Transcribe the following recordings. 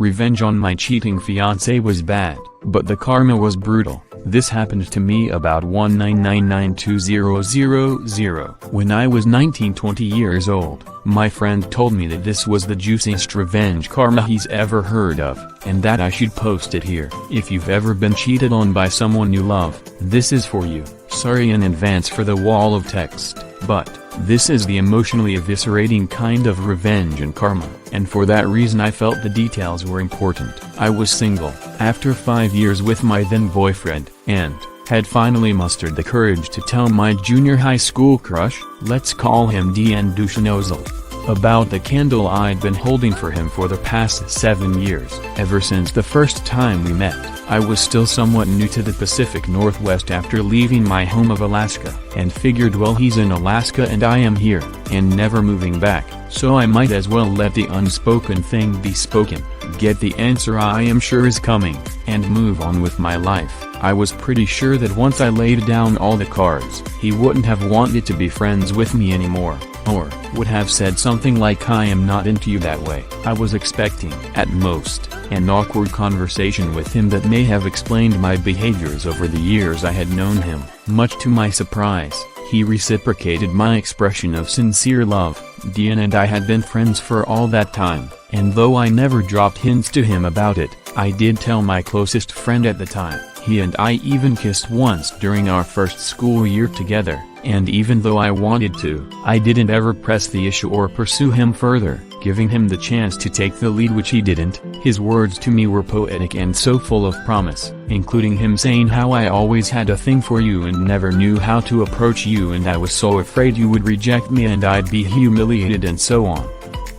Revenge on my cheating fiancé was bad, but the karma was brutal. This happened to me about 19992000. When I was 19-20 years old, my friend told me that this was the juiciest revenge karma he's ever heard of, and that I should post it here. If you've ever been cheated on by someone you love, this is for you. Sorry in advance for the wall of text, but this is the emotionally eviscerating kind of revenge and karma, and for that reason I felt the details were important. I was single, after 5 years with my then boyfriend, and had finally mustered the courage to tell my junior high school crush, let's call him DN Dushnozel, about the candle I'd been holding for him for the past 7 years. Ever since the first time we met, I was still somewhat new to the Pacific Northwest after leaving my home of Alaska, and figured well he's in Alaska and I am here, and never moving back, so I might as well let the unspoken thing be spoken, get the answer I am sure is coming, and move on with my life. I was pretty sure that once I laid down all the cards, he wouldn't have wanted to be friends with me anymore, or would have said something like I am not into you that way. I was expecting, at most, an awkward conversation with him that may have explained my behaviors over the years I had known him. Much to my surprise, he reciprocated my expression of sincere love. Dian and I had been friends for all that time, and though I never dropped hints to him about it, I did tell my closest friend at the time. He and I even kissed once during our first school year together, and even though I wanted to, I didn't ever press the issue or pursue him further, giving him the chance to take the lead, which he didn't. His words to me were poetic and so full of promise, including him saying how I always had a thing for you and never knew how to approach you, and I was so afraid you would reject me and I'd be humiliated, and so on.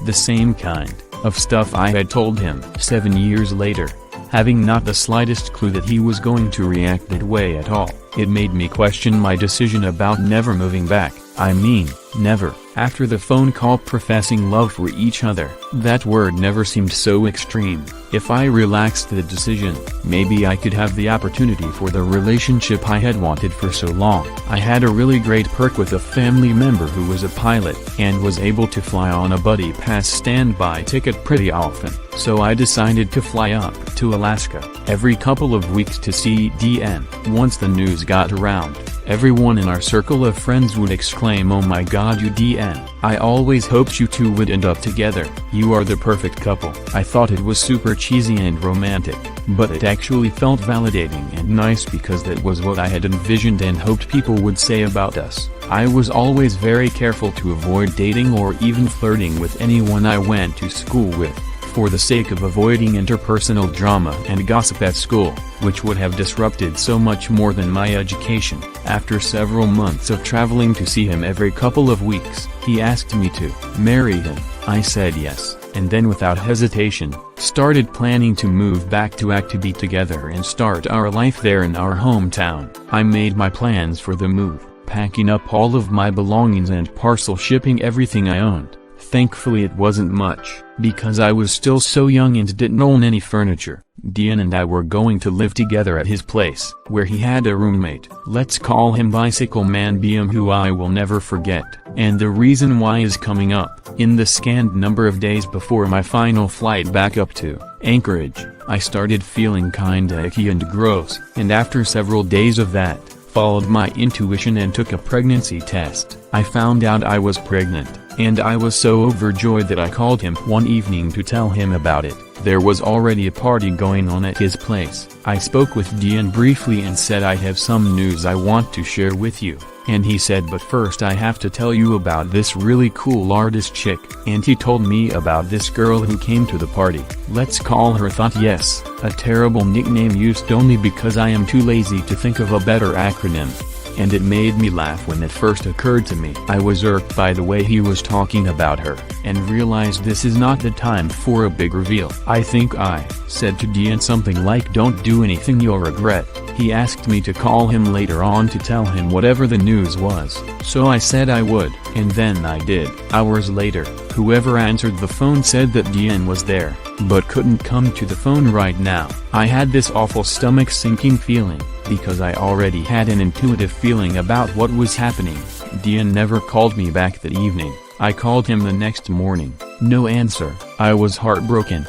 The same kind of stuff I had told him 7 years later. Having not the slightest clue that he was going to react that way at all, it made me question my decision about never moving back. I mean, never. After the phone call professing love for each other, that word never seemed so extreme. If I relaxed the decision, maybe I could have the opportunity for the relationship I had wanted for so long. I had a really great perk with a family member who was a pilot, and was able to fly on a buddy pass standby ticket pretty often, so I decided to fly up to Alaska every couple of weeks to see DN. Once the news got around, everyone in our circle of friends would exclaim, "Oh my god, you DN. I always hoped you two would end up together. You are the perfect couple." I thought it was super cheesy and romantic, but it actually felt validating and nice because that was what I had envisioned and hoped people would say about us. I was always very careful to avoid dating or even flirting with anyone I went to school with, for the sake of avoiding interpersonal drama and gossip at school, which would have disrupted so much more than my education. After several months of traveling to see him every couple of weeks, he asked me to marry him. I said yes, and then without hesitation, started planning to move back to ACT to be together and start our life there in our hometown. I made my plans for the move, packing up all of my belongings and parcel shipping everything I owned. Thankfully it wasn't much, because I was still so young and didn't own any furniture. Dian and I were going to live together at his place, where he had a roommate. Let's call him Bicycle Man BM, who I will never forget. And the reason why is coming up. In the scanned number of days before my final flight back up to Anchorage, I started feeling kinda icky and gross, and after several days of that, followed my intuition and took a pregnancy test. I found out I was pregnant, and I was so overjoyed that I called him one evening to tell him about it. There was already a party going on at his place. I spoke with Dian briefly and said I have some news I want to share with you, and he said, but first I have to tell you about this really cool artist chick, and he told me about this girl who came to the party. Let's call her Thought Yes, a terrible nickname used only because I am too lazy to think of a better acronym. And it made me laugh when it first occurred to me. I was irked by the way he was talking about her, and realized this is not the time for a big reveal. I think I said to Dian something like, "Don't do anything you'll regret." He asked me to call him later on to tell him whatever the news was, so I said I would, and then I did. Hours later, whoever answered the phone said that Dian was there, but couldn't come to the phone right now. I had this awful stomach-sinking feeling, because I already had an intuitive feeling about what was happening. Dian never called me back that evening. I called him the next morning. No answer. I was heartbroken.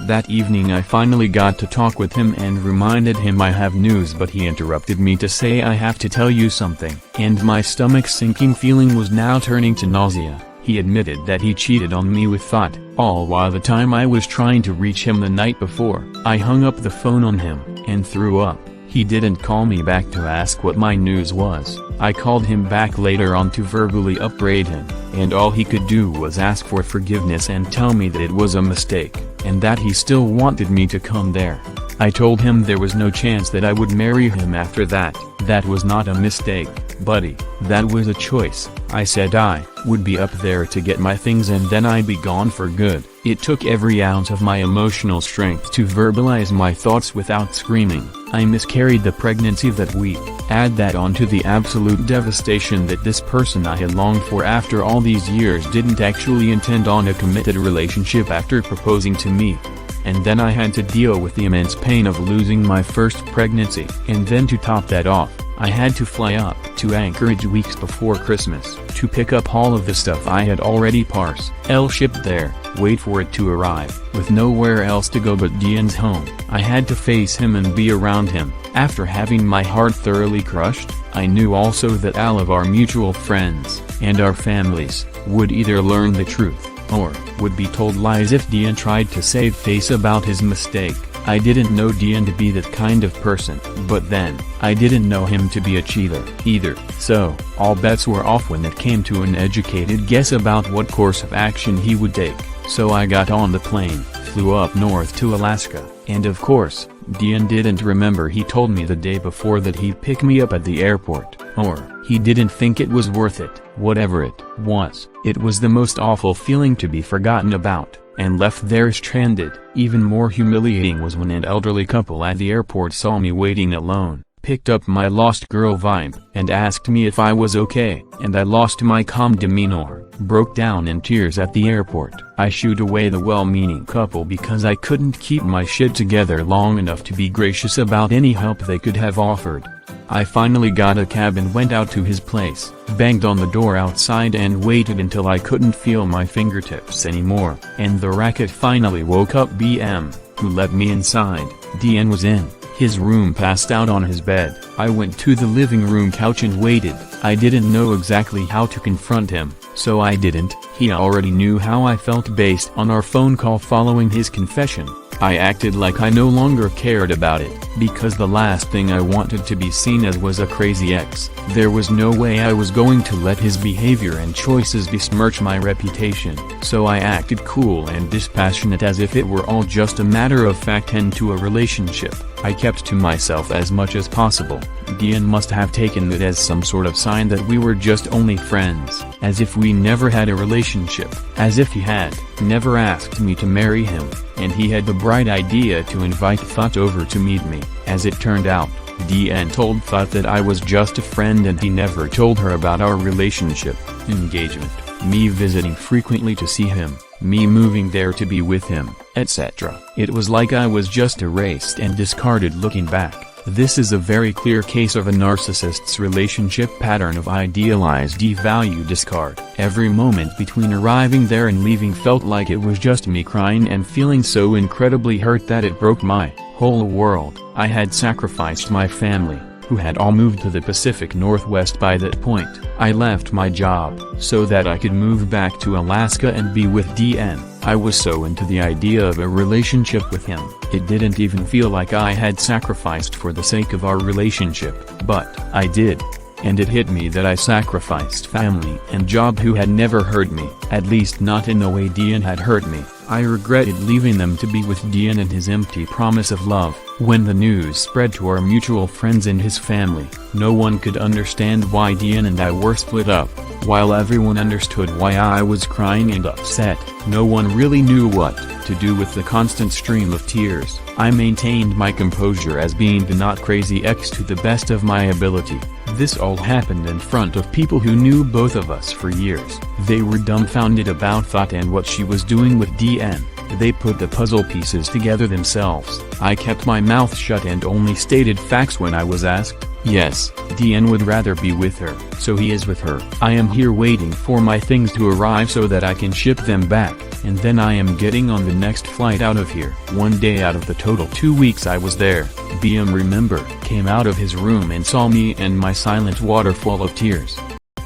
That evening I finally got to talk with him and reminded him I have news, but he interrupted me to say I have to tell you something. And my stomach's sinking feeling was now turning to nausea. He admitted that he cheated on me with thought, all while the time I was trying to reach him the night before. I hung up the phone on him, and threw up. He didn't call me back to ask what my news was. I called him back later on to verbally upbraid him, and all he could do was ask for forgiveness and tell me that it was a mistake, and that he still wanted me to come there. I told him there was no chance that I would marry him after that. That was not a mistake, buddy, that was a choice. I said I would be up there to get my things and then I'd be gone for good. It took every ounce of my emotional strength to verbalize my thoughts without screaming. I miscarried the pregnancy that week. Add that onto the absolute devastation that this person I had longed for after all these years didn't actually intend on a committed relationship after proposing to me. And then I had to deal with the immense pain of losing my first pregnancy. And then to top that off, I had to fly up to Anchorage weeks before Christmas to pick up all of the stuff I had already shipped there, wait for it to arrive, with nowhere else to go but Dian's home. I had to face him and be around him. After having my heart thoroughly crushed, I knew also that all of our mutual friends, and our families, would either learn the truth, or would be told lies if Dian tried to save face about his mistake. I didn't know Dian to be that kind of person, but then, I didn't know him to be a cheater, either. So, all bets were off when it came to an educated guess about what course of action he would take. So I got on the plane, flew up north to Alaska, and of course, Dian didn't remember he told me the day before that he'd pick me up at the airport, or he didn't think it was worth it. Whatever it was the most awful feeling to be forgotten about, and left there stranded. Even more humiliating was when an elderly couple at the airport saw me waiting alone, picked up my lost girl vibe, and asked me if I was okay, and I lost my calm demeanor, broke down in tears at the airport. I shooed away the well-meaning couple because I couldn't keep my shit together long enough to be gracious about any help they could have offered. I finally got a cab and went out to his place, banged on the door outside and waited until I couldn't feel my fingertips anymore, and the racket finally woke up BM, who let me inside. Dian was in his room, passed out on his bed. I went to the living room couch and waited. I didn't know exactly how to confront him, so I didn't. He already knew how I felt based on our phone call following his confession. I acted like I no longer cared about it, because the last thing I wanted to be seen as was a crazy ex. There was no way I was going to let his behavior and choices besmirch my reputation, so I acted cool and dispassionate as if it were all just a matter of fact and to a relationship. I kept to myself as much as possible. Dian must have taken it as some sort of sign that we were just only friends, as if we never had a relationship, as if he had never asked me to marry him, and he had the bright idea to invite Thought over to meet me. As it turned out, Dian told Thought that I was just a friend and he never told her about our relationship, engagement, me visiting frequently to see him, me moving there to be with him, etc. It was like I was just erased and discarded. Looking back, this is a very clear case of a narcissist's relationship pattern of idealize, devalue, discard. Every moment between arriving there and leaving felt like it was just me crying and feeling so incredibly hurt that it broke my whole world. I had sacrificed my family, who had all moved to the Pacific Northwest by that point. I left my job, so that I could move back to Alaska and be with Dian. I was so into the idea of a relationship with him, it didn't even feel like I had sacrificed for the sake of our relationship, but I did. And it hit me that I sacrificed family and job who had never hurt me, at least not in the way Dian had hurt me. I regretted leaving them to be with Dian and his empty promise of love. When the news spread to our mutual friends and his family, no one could understand why Dian and I were split up. While everyone understood why I was crying and upset, no one really knew what to do with the constant stream of tears. I maintained my composure as being the not crazy ex to the best of my ability. This all happened in front of people who knew both of us for years. They were dumbfounded about Thought and what she was doing with Dian. They put the puzzle pieces together themselves. I kept my mouth shut and only stated facts when I was asked. Yes, Dean would rather be with her, so he is with her. I am here waiting for my things to arrive so that I can ship them back, and then I am getting on the next flight out of here. One day out of the total 2 weeks I was there, Biam came out of his room and saw me and my silent waterfall of tears.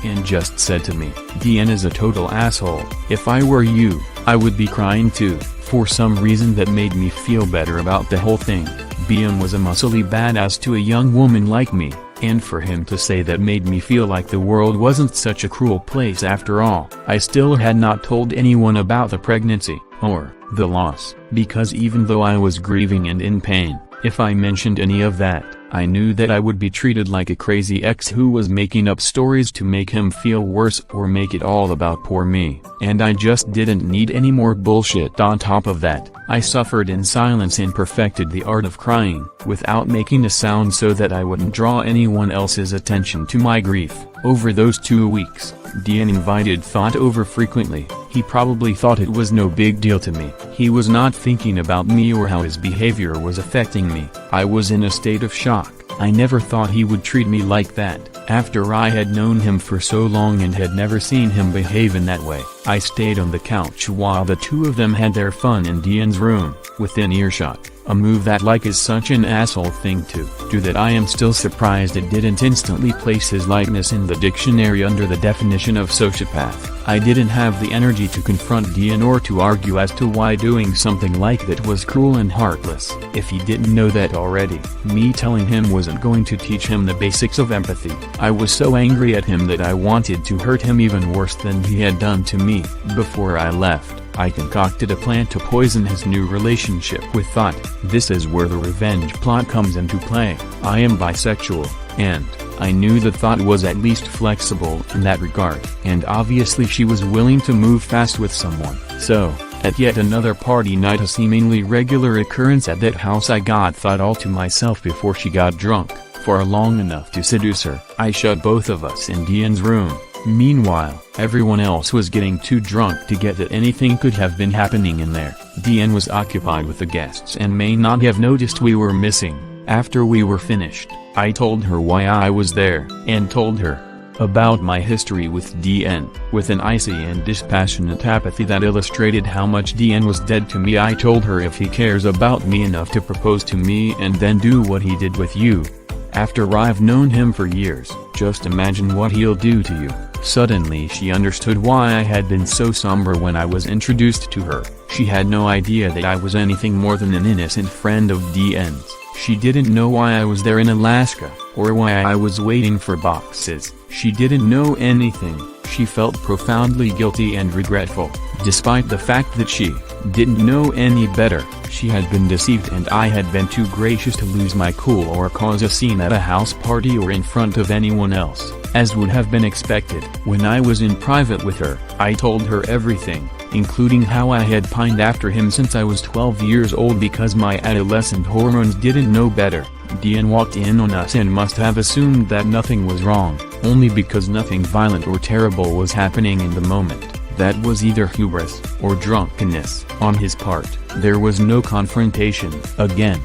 And just said to me, Dean is a total asshole. If I were you, I would be crying too. For some reason that made me feel better about the whole thing. Biam was a muscly badass to a young woman like me, and for him to say that made me feel like the world wasn't such a cruel place after all. I still had not told anyone about the pregnancy, or the loss, because even though I was grieving and in pain, if I mentioned any of that, I knew that I would be treated like a crazy ex who was making up stories to make him feel worse or make it all about poor me. And I just didn't need any more bullshit on top of that. I suffered in silence and perfected the art of crying, without making a sound so that I wouldn't draw anyone else's attention to my grief. Over those 2 weeks, Dean invited thought over frequently. He probably thought it was no big deal to me. He was not thinking about me or how his behavior was affecting me. I was in a state of shock. I never thought he would treat me like that. After I had known him for so long and had never seen him behave in that way, I stayed on the couch while the two of them had their fun in Dean's room, within earshot. A move that like is such an asshole thing to do that I am still surprised it didn't instantly place his likeness in the dictionary under the definition of sociopath. I didn't have the energy to confront Dean or to argue as to why doing something like that was cruel and heartless. If he didn't know that already, me telling him wasn't going to teach him the basics of empathy. I was so angry at him that I wanted to hurt him even worse than he had done to me. Before I left, I concocted a plan to poison his new relationship with thought. This is where the revenge plot comes into play. I am bisexual, and I knew that thought was at least flexible in that regard. And obviously she was willing to move fast with someone. So, at yet another party night, a seemingly regular occurrence at that house, I got thought all to myself before she got drunk, for long enough to seduce her. I shut both of us in Dean's room. Meanwhile, everyone else was getting too drunk to get that anything could have been happening in there. Dean was occupied with the guests and may not have noticed we were missing. After we were finished, I told her why I was there, and told her about my history with Dean. With an icy and dispassionate apathy that illustrated how much Dean was dead to me, I told her if he cares about me enough to propose to me and then do what he did with you. After I've known him for years, just imagine what he'll do to you. Suddenly she understood why I had been so somber when I was introduced to her. She had no idea that I was anything more than an innocent friend of Dean's. She didn't know why I was there in Alaska, or why I was waiting for boxes. She didn't know anything. She felt profoundly guilty and regretful, despite the fact that she didn't know any better. She had been deceived, and I had been too gracious to lose my cool or cause a scene at a house party or in front of anyone else, as would have been expected. When I was in private with her, I told her everything, including how I had pined after him since I was 12 years old because my adolescent hormones didn't know better. Dean walked in on us and must have assumed that nothing was wrong, only because nothing violent or terrible was happening in the moment. That was either hubris or drunkenness on his part. There was no confrontation. Again,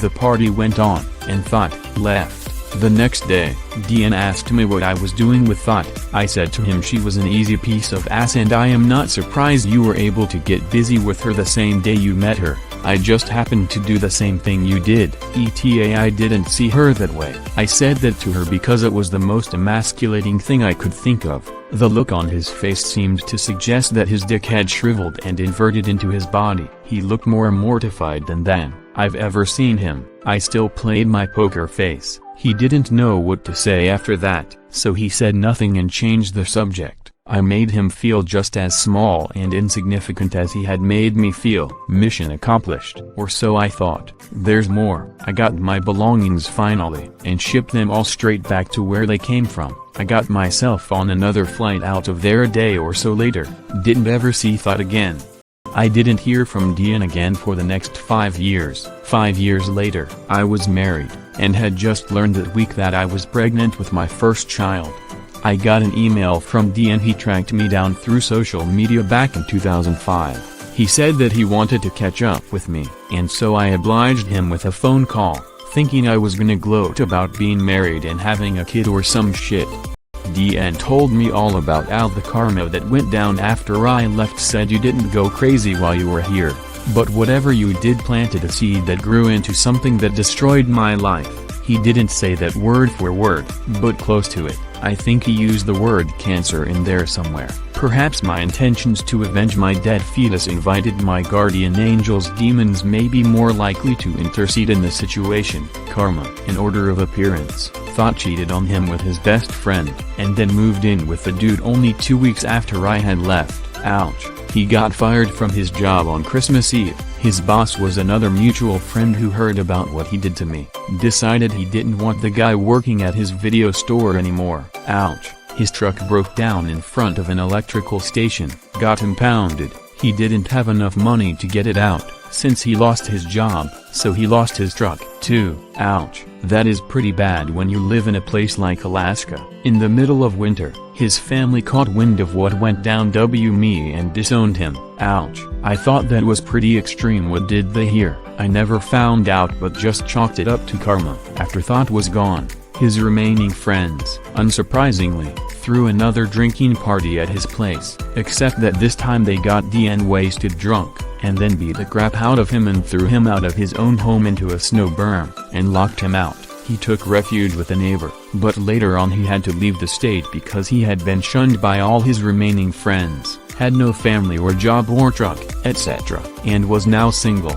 the party went on, and thought left. The next day, Dean asked me what I was doing with thought. I said to him she was an easy piece of ass, and I am not surprised you were able to get busy with her the same day you met her. I just happened to do the same thing you did. I didn't see her that way. I said that to her because it was the most emasculating thing I could think of. The look on his face seemed to suggest that his dick had shriveled and inverted into his body. He looked more mortified than I've ever seen him. I still played my poker face. He didn't know what to say after that, so he said nothing and changed the subject. I made him feel just as small and insignificant as he had made me feel. Mission accomplished, or so I thought. There's more. I got my belongings finally, and shipped them all straight back to where they came from. I got myself on another flight out of there a day or so later. Didn't ever see thought again. I didn't hear from Dean again for the next 5 years. 5 years later, I was married, and had just learned that week that I was pregnant with my first child. I got an email from Dean. He tracked me down through social media back in 2005. He said that he wanted to catch up with me, and so I obliged him with a phone call. thinking I was gonna gloat about being married and having a kid or some shit. DN told me all about all the karma that went down after I left. Said you didn't go crazy while you were here, but whatever you did planted a seed that grew into something that destroyed my life. He didn't say that word for word, but close to it. I think he used the word cancer in there somewhere. Perhaps my intentions to avenge my dead fetus invited my guardian angels. Demons may be more likely to intercede in the situation. Karma, in order of appearance, thought cheated on him with his best friend, and then moved in with the dude only 2 weeks after I had left. Ouch. He got fired from his job on Christmas Eve. His boss was another mutual friend who heard about what he did to me. Decided he didn't want the guy working at his video store anymore. Ouch. His truck broke down in front of an electrical station, got impounded. He didn't have enough money to get it out, since he lost his job, so he lost his truck, too. Ouch. That is pretty bad when you live in a place like Alaska. In the middle of winter, his family caught wind of what went down me and disowned him. Ouch. I thought that was pretty extreme. What did they hear? I never found out, but just chalked it up to karma. Afterthought was gone. His remaining friends, unsurprisingly, threw another drinking party at his place, except that this time they got DN wasted drunk, and then beat the crap out of him and threw him out of his own home into a snow berm, and locked him out. He took refuge with a neighbor, but later on he had to leave the state because he had been shunned by all his remaining friends, had no family or job or truck, etc., and was now single.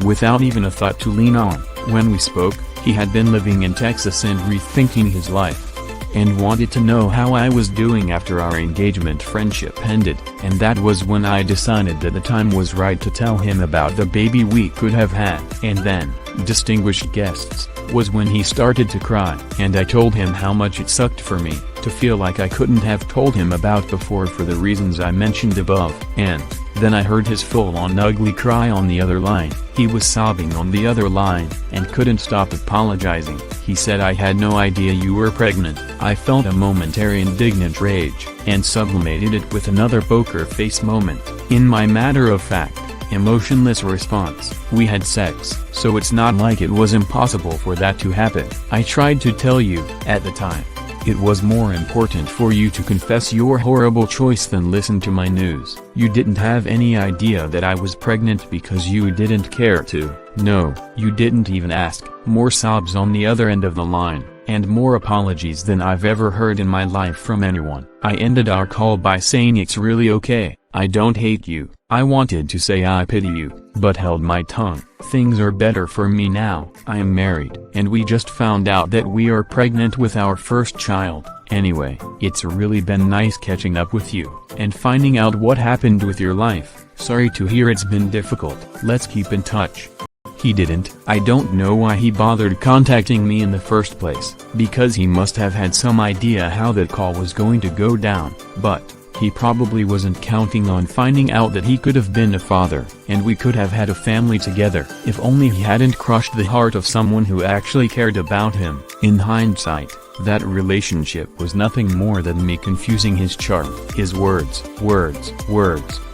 Without even a thought to lean on. When we spoke, he had been living in Texas and rethinking his life, and wanted to know how I was doing after our engagement friendship ended, and that was when I decided that the time was right to tell him about the baby we could have had. And then, distinguished guests, was when he started to cry, and I told him how much it sucked for me to feel like I couldn't have told him about before for the reasons I mentioned above. And then I heard his full-on ugly cry on the other line. He was sobbing on the other line, and couldn't stop apologizing. He said, "I had no idea you were pregnant." I felt a momentary indignant rage, and sublimated it with another poker face moment. In my matter-of-fact, emotionless response, "We had sex, so it's not like it was impossible for that to happen. I tried to tell you, at the time. It was more important for you to confess your horrible choice than listen to my news. You didn't have any idea that I was pregnant because you didn't care to. No, you didn't even ask." More sobs on the other end of the line, and more apologies than I've ever heard in my life from anyone. I ended our call by saying, "It's really okay, I don't hate you." I wanted to say I pity you, but held my tongue. Things are better for me now. I am married, and we just found out that we are pregnant with our first child. Anyway, it's really been nice catching up with you, and finding out what happened with your life. Sorry to hear it's been difficult. Let's keep in touch. He didn't. I don't know why he bothered contacting me in the first place, because he must have had some idea how that call was going to go down, but he probably wasn't counting on finding out that he could have been a father, and we could have had a family together, if only he hadn't crushed the heart of someone who actually cared about him. In hindsight, that relationship was nothing more than me confusing his charm, his words,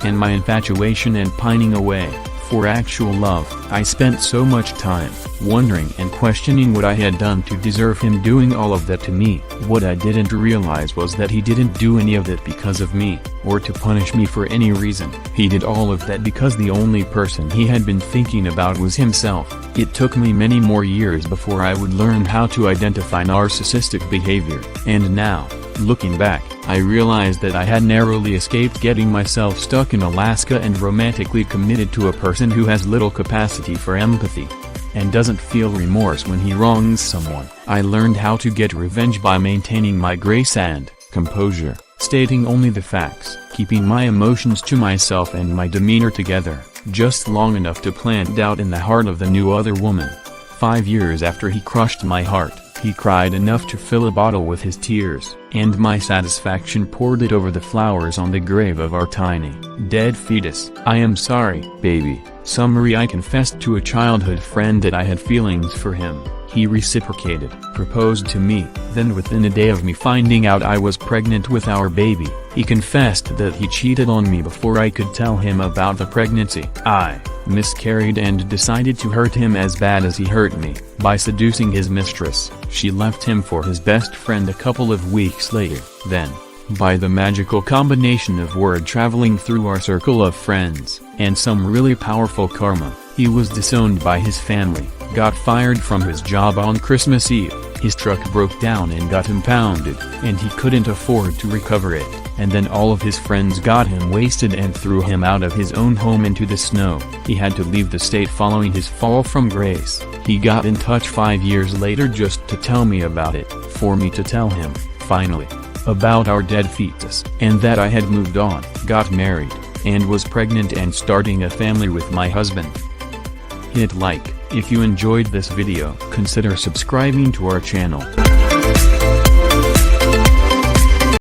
and my infatuation and pining away for actual love. I spent so much time wondering and questioning what I had done to deserve him doing all of that to me. What I didn't realize was that he didn't do any of it because of me, or to punish me for any reason. He did all of that because the only person he had been thinking about was himself. It took me many more years before I would learn how to identify narcissistic behavior, and now, looking back, I realized that I had narrowly escaped getting myself stuck in Alaska and romantically committed to a person who has little capacity for empathy, and doesn't feel remorse when he wrongs someone. I learned how to get revenge by maintaining my grace and composure, stating only the facts, keeping my emotions to myself and my demeanor together, just long enough to plant doubt in the heart of the new other woman. 5 years after he crushed my heart, he cried enough to fill a bottle with his tears, and my satisfaction poured it over the flowers on the grave of our tiny, dead fetus. "I am sorry, baby." Summary: I confessed to a childhood friend that I had feelings for him. He reciprocated, proposed to me, then within a day of me finding out I was pregnant with our baby, He confessed that he cheated on me before I could tell him about the pregnancy. I miscarried and decided to hurt him as bad as he hurt me, by seducing his mistress. She left him for his best friend a couple of weeks later. Then, by the magical combination of word traveling through our circle of friends, and some really powerful karma, he was disowned by his family, got fired from his job on Christmas Eve, his truck broke down and got impounded, and he couldn't afford to recover it, and then all of his friends got him wasted and threw him out of his own home into the snow. He had to leave the state following his fall from grace. He got in touch 5 years later just to tell me about it, for me to tell him, finally, about our dead fetus, and that I had moved on, got married, and was pregnant and starting a family with my husband. Hit like if you enjoyed this video. Consider subscribing to our channel.